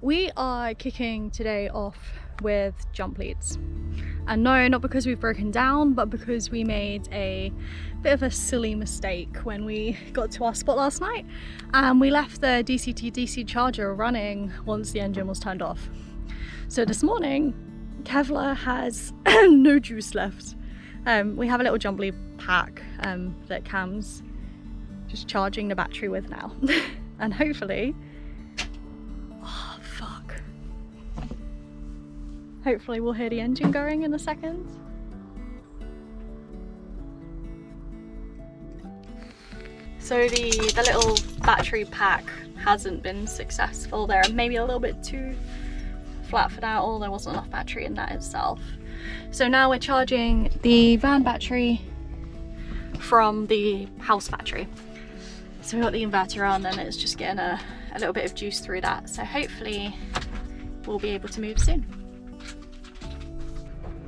We are kicking today off with jump leads. And no, not because we've broken down, but because we made a bit of a silly mistake when we got to our spot last night and we left the DC to DC charger running once the engine was turned off. So this morning, Kevlar has no juice left. We have a little jump lead pack that Cam's just charging the battery with now. And hopefully, oh fuck. Hopefully we'll hear the engine going in a second. So the little battery pack hasn't been successful there. Maybe a little bit too flat for that, or there wasn't enough battery in that itself. So now we're charging the van battery from the house battery. So we got the inverter on and it's just getting a little bit of juice through that. So hopefully we'll be able to move soon.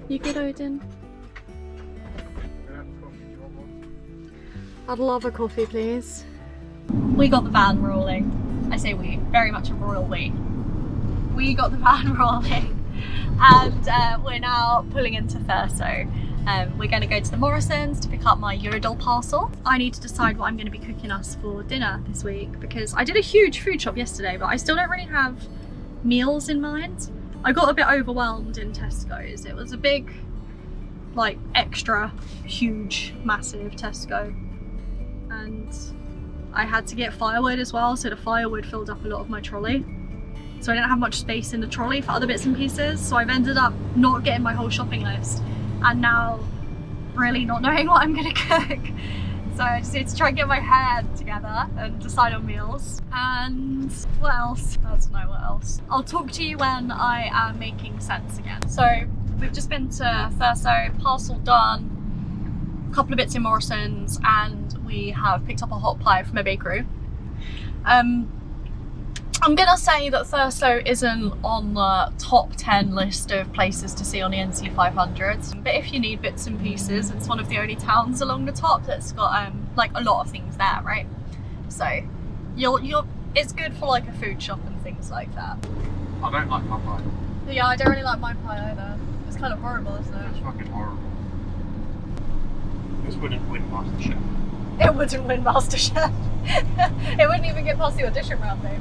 You good, Odin? I'd love a coffee, please. We got the van rolling. I say we, very much a royal we. We got the van rolling and we're now pulling into Thurso. We're going to go to the Morrisons to pick up my Yodel parcel. I need to decide what I'm going to be cooking us for dinner this week because I did a huge food shop yesterday, but I still don't really have meals in mind. I got a bit overwhelmed in Tesco's. It was a big, like, extra huge, massive Tesco. And I had to get firewood as well, so the firewood filled up a lot of my trolley. So I didn't have much space in the trolley for other bits and pieces, so I've ended up not getting my whole shopping list and now really not knowing what I'm gonna cook. So I just need to try and get my head together and decide on meals. And what else? I don't know what else. I'll talk to you when I am making sense again. So we've just been to Thurso, parcel done, a couple of bits in Morrisons, and we have picked up a hot pie from a bakery. I'm gonna say that Thurso isn't on the top 10 list of places to see on the NC 500, but if you need bits and pieces, it's one of the only towns along the top that's got like a lot of things there, right? So it's good for like a food shop and things like that. I don't like my pie. Yeah, I don't really like my pie either. It's kind of horrible, isn't it? It's fucking horrible. This wouldn't win MasterChef. It wouldn't win MasterChef. It wouldn't even get past the audition round, babe.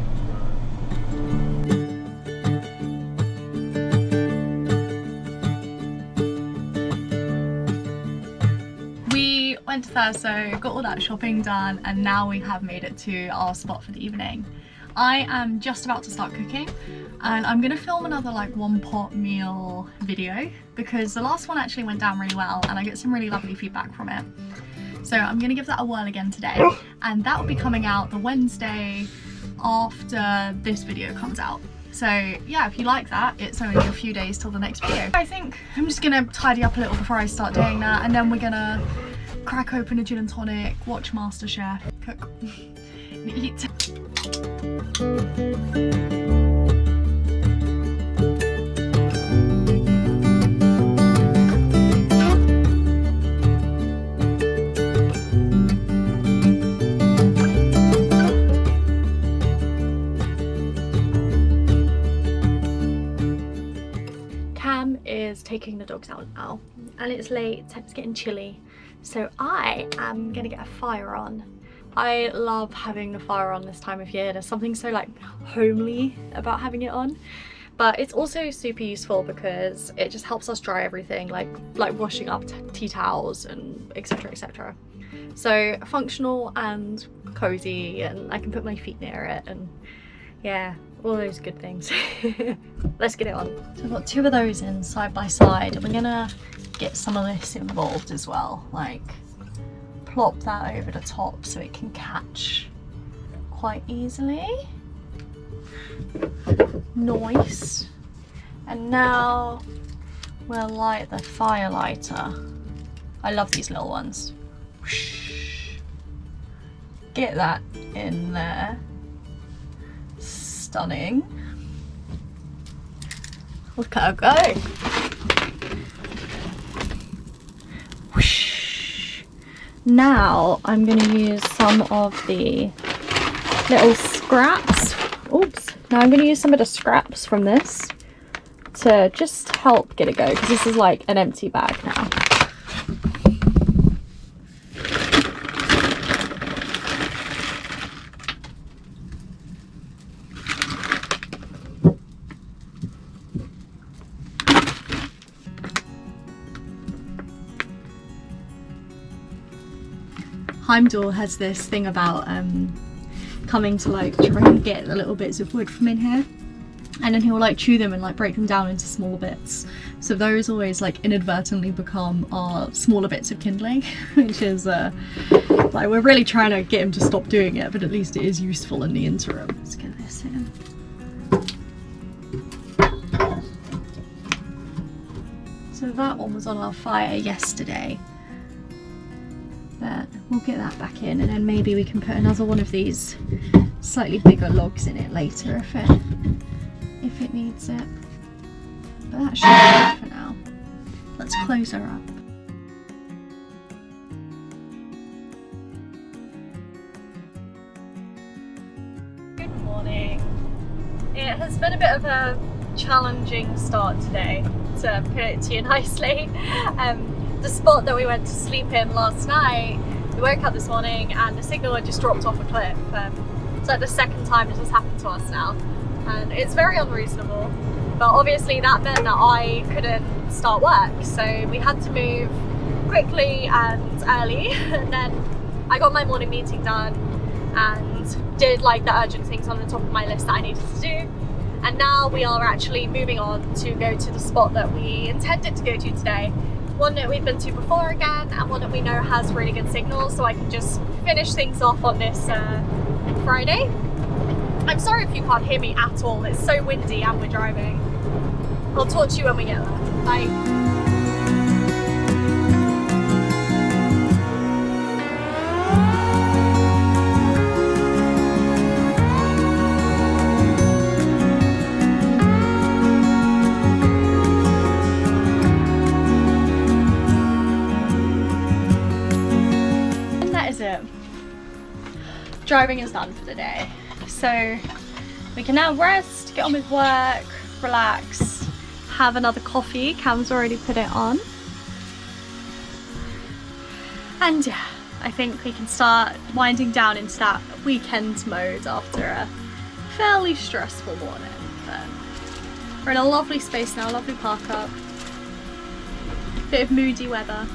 We went to Thurso, got all that shopping done, and now we have made it to our spot for the evening. I am just about to start cooking and I'm gonna film another like one pot meal video because the last one actually went down really well and I get some really lovely feedback from it. So I'm gonna give that a whirl again today, and that will be coming out the Wednesday after this video comes out. So yeah, if you like that, it's only a few days till the next video. I think I'm just gonna tidy up a little before I start doing that, and then we're gonna crack open a gin and tonic, watch MasterChef, cook, and eat. Is taking the dogs out now and it's late, it's getting chilly, so I am gonna get a fire on. I love having the fire on this time of year. There's something so like homely about having it on, but it's also super useful because it just helps us dry everything, like washing up tea towels and etc, etc. So functional and cozy, and I can put my feet near it, and yeah, all those good things. Let's get it on. So I've got two of those in side by side, and we're gonna get some of this involved as well, like plop that over the top so it can catch quite easily. Nice. And now we'll light the fire lighter. I love these little ones. Get that in there. Stunning. Look at her go. Whoosh. Now I'm going to use some of the little scraps. Oops, Now I'm going to use some of the scraps from this to just help get it go, because this is like an empty bag now. Heimdall has this thing about coming to like try and get the little bits of wood from in here, and then he'll like chew them and like break them down into small bits, so those always like inadvertently become our smaller bits of kindling, which is like, we're really trying to get him to stop doing it, but at least it is useful in the interim. Let's get this in. So that one was on our fire yesterday, but we'll get that back in, and then maybe we can put another one of these slightly bigger logs in it later if it needs it. But that should be good for now. Let's close her up. Good morning. It has been a bit of a challenging start today, to put it to you nicely. The spot that we went to sleep in last night, we woke up this morning and the signal had just dropped off a cliff. It's like the second time this has happened to us now, and it's very unreasonable, but obviously that meant that I couldn't start work, so we had to move quickly and early. And then I got my morning meeting done and did like the urgent things on the top of my list that I needed to do, and now we are actually moving on to go to the spot that we intended to go to today. One that we've been to before again, and one that we know has really good signals, so I can just finish things off on this Friday. I'm sorry if you can't hear me at all, it's so windy and we're driving. I'll talk to you when we get there. Bye. Driving is done for the day, so we can now rest, get on with work, relax, have another coffee. Cam's already put it on, and yeah, I think we can start winding down into that weekend mode after a fairly stressful morning. But we're in a lovely space now, lovely park up, bit of moody weather.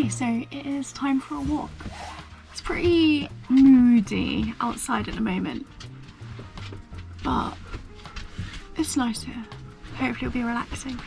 So it is time for a walk. It's pretty moody outside at the moment, but it's nice here. Hopefully it'll be relaxing.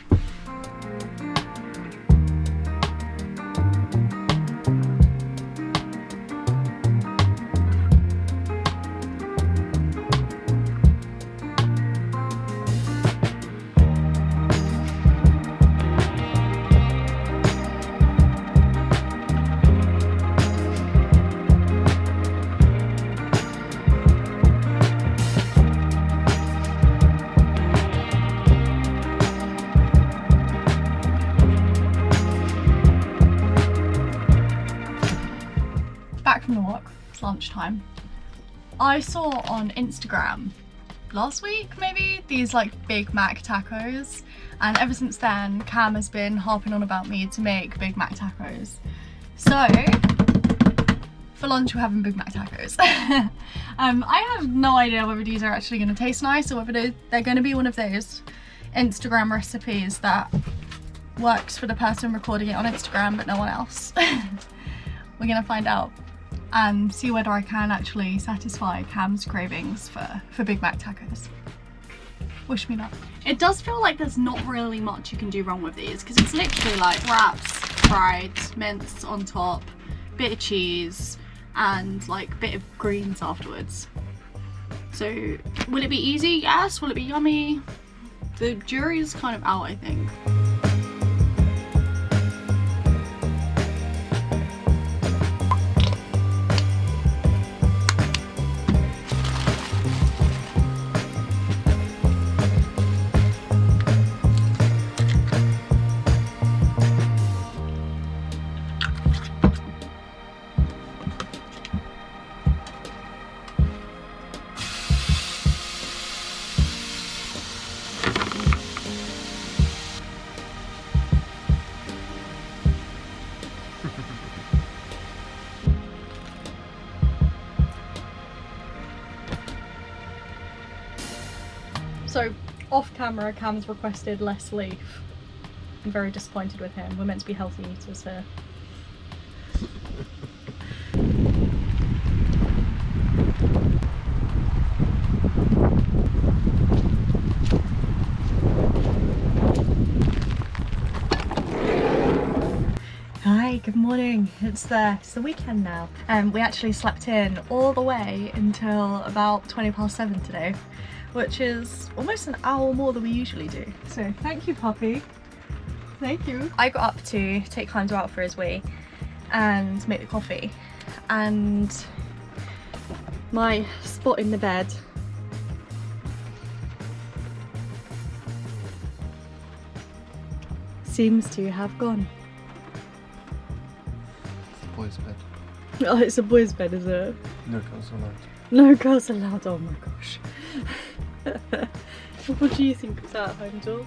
Back from the walk, it's lunchtime. I saw on Instagram last week maybe these like Big Mac tacos, and ever since then Cam has been harping on about me to make Big Mac tacos. So for lunch we're having Big Mac tacos. I have no idea whether these are actually going to taste nice or whether they're going to be one of those Instagram recipes that works for the person recording it on Instagram but no one else. We're going to find out and see whether I can actually satisfy Cam's cravings for Big Mac tacos. Wish me luck. It does feel like there's not really much you can do wrong with these because it's literally like wraps, fried, mince on top, bit of cheese, and like bit of greens afterwards. So will it be easy? Yes. Will it be yummy? The jury's kind of out, I think. So, off camera, Cam's requested less leaf. I'm very disappointed with him. We're meant to be healthy eaters here. Hi, good morning. It's the weekend now. We actually slept in all the way until about 7:20 today, which is almost an hour more than we usually do. So thank you, puppy. Thank you. I got up to take Heimdall out for his wee and make the coffee, and my spot in the bed seems to have gone. Boys' bed. Oh, it's a boy's bed, is it? No girls allowed. No girls allowed, oh my gosh. What do you think of that, Heimdall?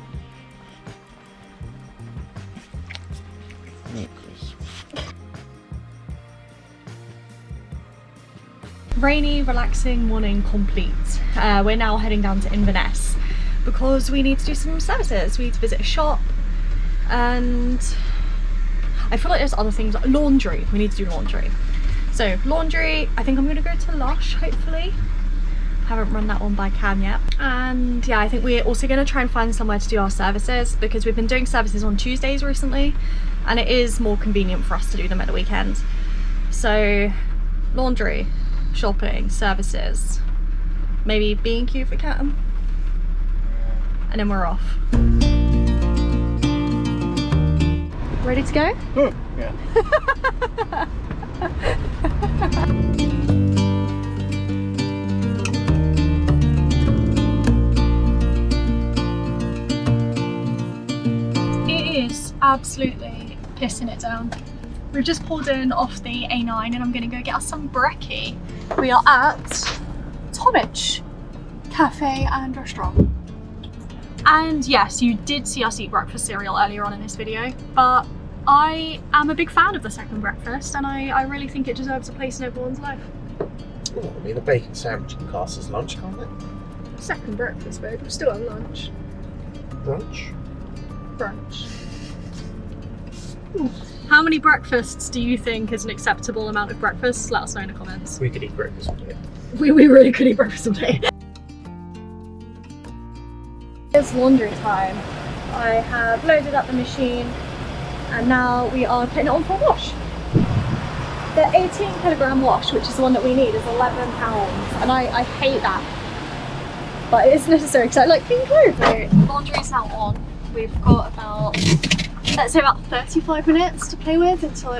Rainy, relaxing morning complete. We're now heading down to Inverness because we need to do some services. We need to visit a shop, and I feel like there's other things, like laundry. We need to do laundry. So laundry, I think I'm gonna go to Lush, hopefully. Haven't run that one by Cam yet. And yeah, I think we're also gonna try and find somewhere to do our services because we've been doing services on Tuesdays recently, and it is more convenient for us to do them at the weekend. So laundry, shopping, services, maybe B&Q for Cam, and then we're off. Ready to go? Yeah. It is absolutely pissing it down. We've just pulled in off the A9 and I'm gonna go get us some brekkie. We are at Tomich Cafe and Restaurant. And yes, you did see us eat breakfast cereal earlier on in this video, but I am a big fan of the second breakfast, and I really think it deserves a place in everyone's life. Well, I mean, a bacon sandwich can class as lunch, can't it? Second breakfast, babe. We're still at lunch. Brunch? Brunch. Ooh. How many breakfasts do you think is an acceptable amount of breakfast? Let us know in the comments. We could eat breakfast all day. We really could eat breakfast all day. It's laundry time. I have loaded up the machine and now we are putting it on for a wash. The 18kg wash, which is the one that we need, is £11, and I hate that, but it's necessary because I like clean clothes. So laundry is now on. We've got about, let's say, about 35 minutes to play with until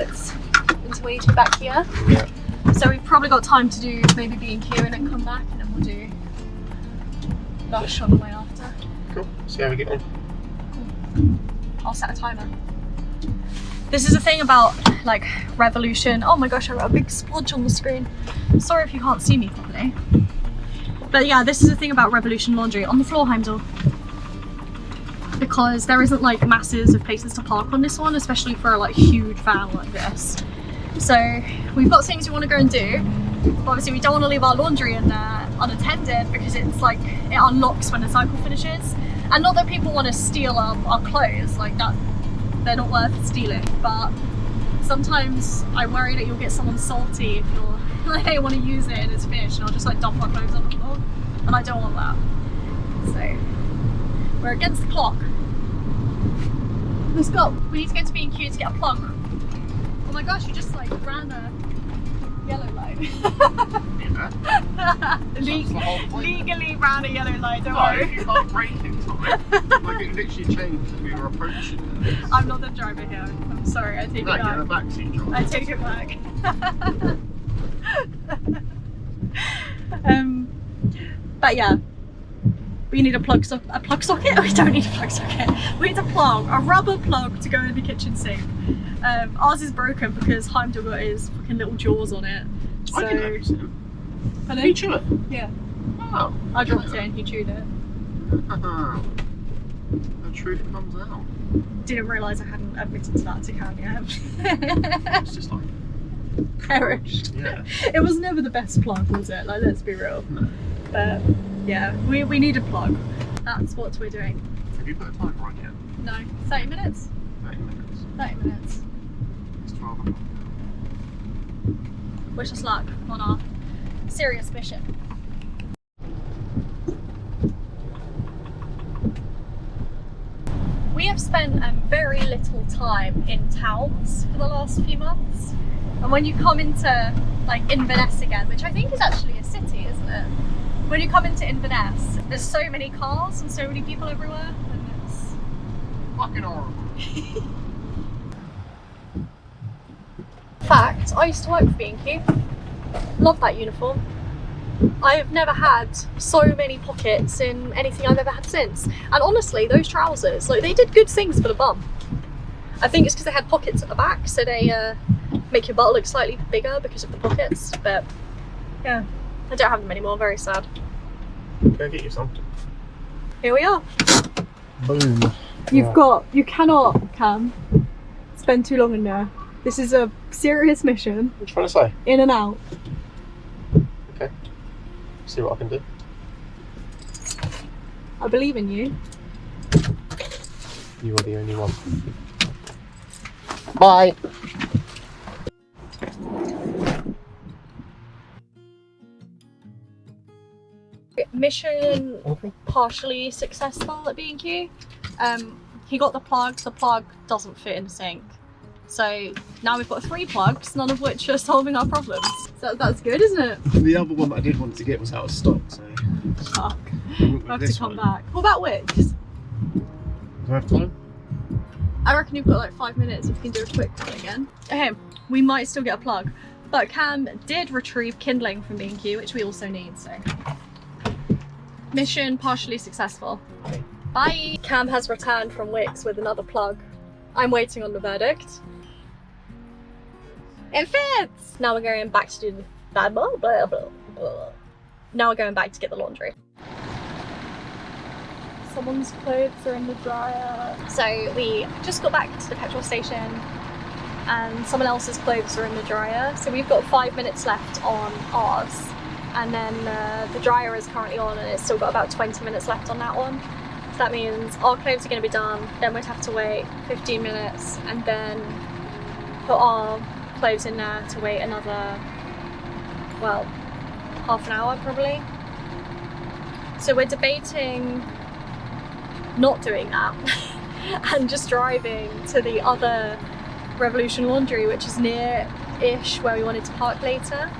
we need to be back here. Yeah. So we've probably got time to do maybe B&Q and then come back, and then we'll do Lush on the way after. Cool. See how we get on. Cool. I'll set a timer. This is the thing about like Revolution. Oh my gosh, I wrote a big splodge on the screen. Sorry if you can't see me properly. But yeah, this is the thing about Revolution laundry. On the floor, Heimdall. Because there isn't like masses of places to park on this one, especially for a like huge van like this. So we've got things we want to go and do. But obviously we don't want to leave our laundry in there unattended because it's like, it unlocks when the cycle finishes. And not that people want to steal our clothes, like that, they're not worth stealing, but sometimes I worry that you'll get someone salty if you're like, they want to use it and it's finished, and I'll just like dump our clothes on the floor, and I don't want that. So We're against the clock. Let's go. We need to go to B&Q to get a plug. Oh my gosh, you just like ran a yellow light. Yeah. Legally ran a yellow light, don't No, worry. you can't brake into it. Like it literally changed as we were approaching it. I'm not the driver here. I'm sorry, I take No, it you're back. the backseat driver. I take it back. But yeah, we need a plug socket. We don't need a plug socket. We need a plug, a rubber plug to go in the kitchen sink. Ours is broken because Heimdall got his fucking little jaws on it. So, I didn't notice it. Pardon? Did he chew it? Yeah, Oh. I dropped it and he chewed it. The truth comes out. Didn't realise I hadn't admitted to that to Cam yet. It's just like Perished. yeah. It was never the best plug, was it? Like, let's be real. No. But yeah, we need a plug. That's what we're doing. Have you put a timer on yet? No, 30 minutes? 30 minutes. 30 minutes. It's 12 o'clock. Wish us luck on our serious mission. We have spent very little time in towns for the last few months. And when you come into like Inverness again, which I think is actually a city, isn't it? When you come into Inverness, there's so many cars and so many people everywhere, and it's Fucking horrible. fact. I used to work for B&Q. Love that uniform. I have never had so many pockets in anything I've ever had since. And honestly, those trousers, like, they did good things for the bum. I think it's because they had pockets at the back, so they make your butt look slightly bigger because of the pockets. But yeah, I don't have them anymore. Very sad. Go get you something. Here we are. Boom. You cannot, Cam, spend too long in there. This is a serious mission. What are you trying to say? In and out. Okay. See what I can do. I believe in you. You are the only one. Bye. Mission partially successful at B&Q. He got the plug doesn't fit in the sink. So now we've got 3 plugs, none of which are solving our problems. So that's good, isn't it? The other one that I did want to get was out of stock, so. Fuck. We'll We'll have to come back. What about wigs? Do I have time? I reckon you've got like 5 minutes if you can do a quick one again. Okay, we might still get a plug. But Cam did retrieve kindling from B&Q, which we also need, so. Mission partially successful. Bye! Cam has returned from Wix with another plug. I'm waiting on the verdict. It fits! Now we're going back to do the blah, blah, blah, blah, blah. Now we're going back to get the laundry. Someone's clothes are in the dryer. So we just got back to the petrol station and someone else's clothes are in the dryer. So we've got 5 minutes left on ours. And then the dryer is currently on and it's still got about 20 minutes left on that one. So that means our clothes are going to be done, then we'd have to wait 15 minutes and then put our clothes in there to wait another, well, half an hour probably. So we're debating not doing that and just driving to the other Revolution Laundry, which is near-ish where we wanted to park later.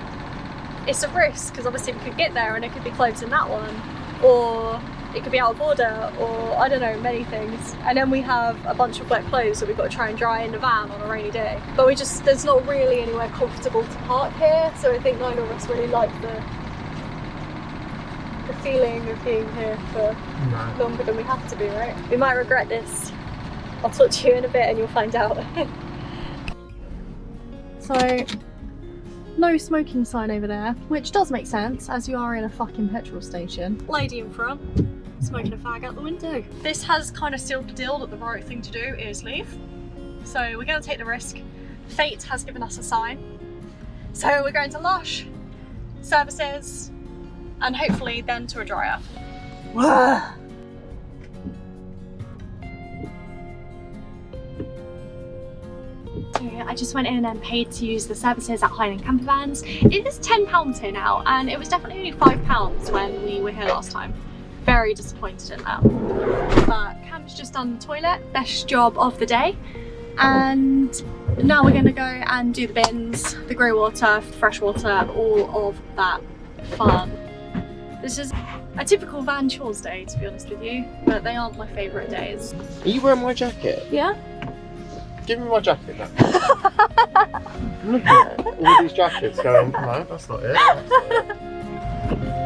It's a risk because obviously we could get there and it could be clothes in that one, or it could be out of order, or I don't know, many things. And then we have a bunch of wet clothes that we've got to try and dry in the van on a rainy day. But there's not really anywhere comfortable to park here, so I think neither of us really like the feeling of being here for longer than we have to be, right? We might regret this. I'll talk to you in a bit and you'll find out. So, no smoking sign over there, which does make sense as you are in a fucking petrol station. Lady in front, smoking a fag out the window. This has kind of sealed the deal that the right thing to do is leave. So we're going to take the risk. Fate has given us a sign. So we're going to Lush, services, and hopefully then to a dryer. I just went in and paid to use the services at Highland Camper Vans. It is £10 here now, and it was definitely only £5 when we were here last time. very disappointed in that. But Cam's just done the toilet, best job of the day. And now we're gonna go and do the bins, the grey water, the fresh water, all of that fun. This is a typical van chores day, to be honest with you, but they aren't my favourite days. Are you wearing my jacket? Yeah? Give me my jacket then. Look at all these jackets going, no, that's not it. That's not it.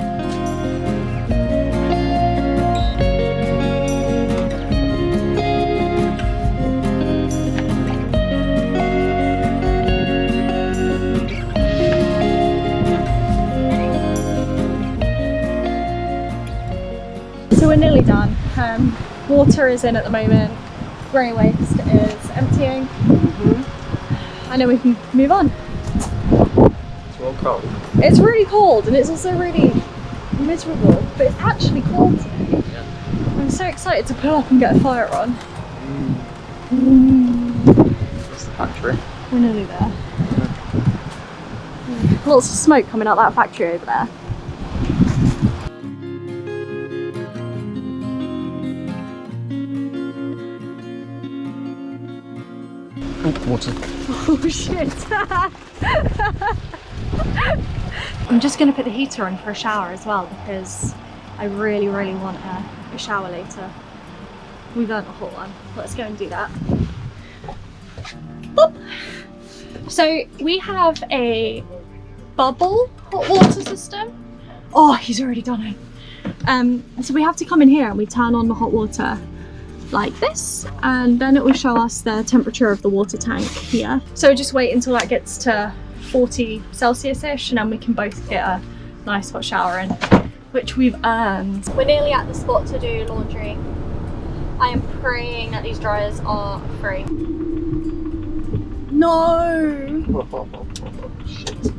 So we're nearly done. Water is in at the moment, grey waste is emptying, and then we can move on. It's all cold. It's really cold and it's also really miserable, but it's actually cold today. Yeah. I'm so excited to pull up and get a fire on. That's the factory. We're nearly there. Lots of smoke coming out that factory over there. Water. Oh shit! I'm just going to put the heater on for a shower as well because I really want a shower later. We've earned a hot one. Let's go and do that. Boop. So we have a bubble hot water system. Oh, he's already done it. So we have to come in here and we turn on the hot water like this, and then it will show us the temperature of the water tank here. So just wait until that gets to 40 Celsius-ish and then we can both get a nice hot shower in, which we've earned. We're nearly at the spot to do laundry. I am praying that these dryers are free. No! Shit.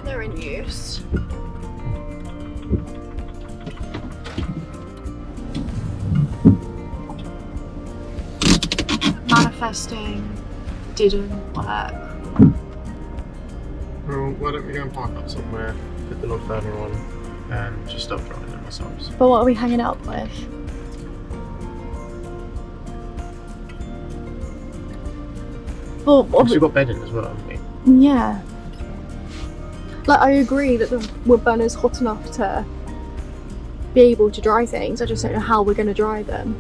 They're in use. Manifesting didn't work. Well, why don't we go and park up somewhere, put the log burner on, and just start drying them ourselves. But what are we hanging out with? Well, We've got bedding as well, haven't we? yeah. Like, I agree that the wood burner's hot enough to be able to dry things. I just don't know how we're going to dry them.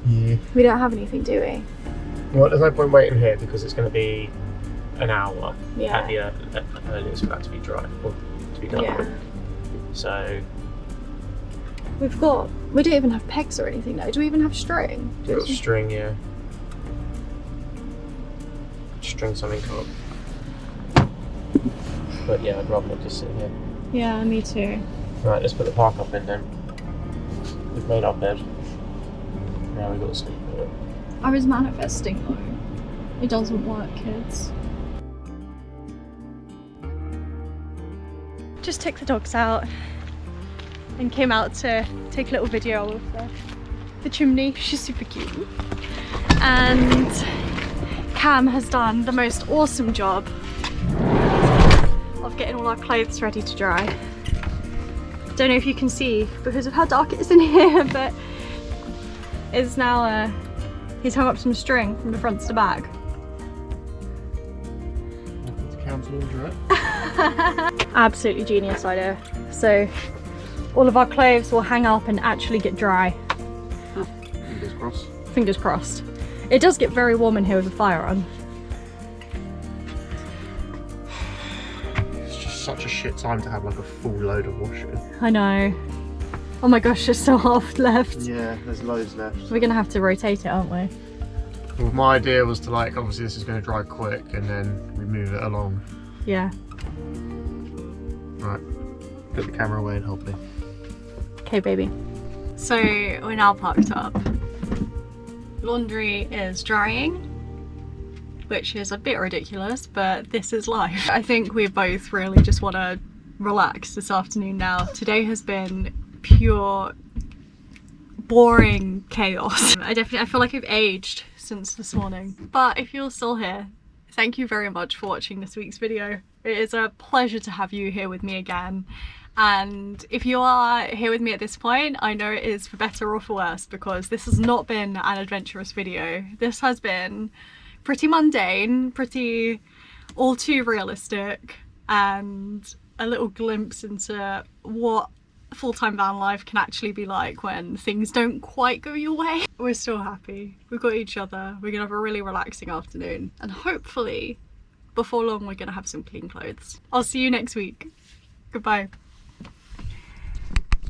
Yeah. We don't have anything, do we? Well, there's no point waiting here because it's going to be an hour Yeah. at the earliest for that to be dry or to be done. Yeah. So We don't even have pegs or anything though. Do we even have string? we've got string, yeah. String something up. But yeah, I'd rather not just sit here. Yeah, me too. Right, let's put the park up in then. We've made our bed. Now we've got to sleep in it. I was manifesting though. It doesn't work, kids. Just took the dogs out and came out to take a little video of the chimney. She's super cute. And Cam has done the most awesome job of getting all our clothes ready to dry. Don't know if you can see because of how dark it is in here, but it's now he's hung up some string from the front to the back. Absolutely genius idea. So all of our clothes will hang up and actually get dry. Fingers crossed. Fingers crossed. It does get very warm in here with the fire on. It's just such a shit time to have like a full load of washing. I know. Oh my gosh, there's still half left. Yeah, there's loads left. We're gonna have to rotate it, aren't we? Well, my idea was to like, obviously this is going to dry quick and then we move it along. Yeah. Right, put the camera away and help me. Okay, baby. So we're now parked up. Laundry is drying, which is a bit ridiculous, but this is life. I think we both really just want to relax this afternoon now. Today has been pure boring chaos. I feel like I've aged since this morning. But if you're still here, thank you very much for watching this week's video. It is a pleasure to have you here with me again. And if you are here with me at this point, I know it is for better or for worse, because this has not been an adventurous video. This has been pretty mundane, pretty all too realistic, and a little glimpse into what full-time van life can actually be like when things don't quite go your way. We're still happy. We've got each other. We're gonna have a really relaxing afternoon, and hopefully before long we're gonna have some clean clothes. I'll see you next week. Goodbye.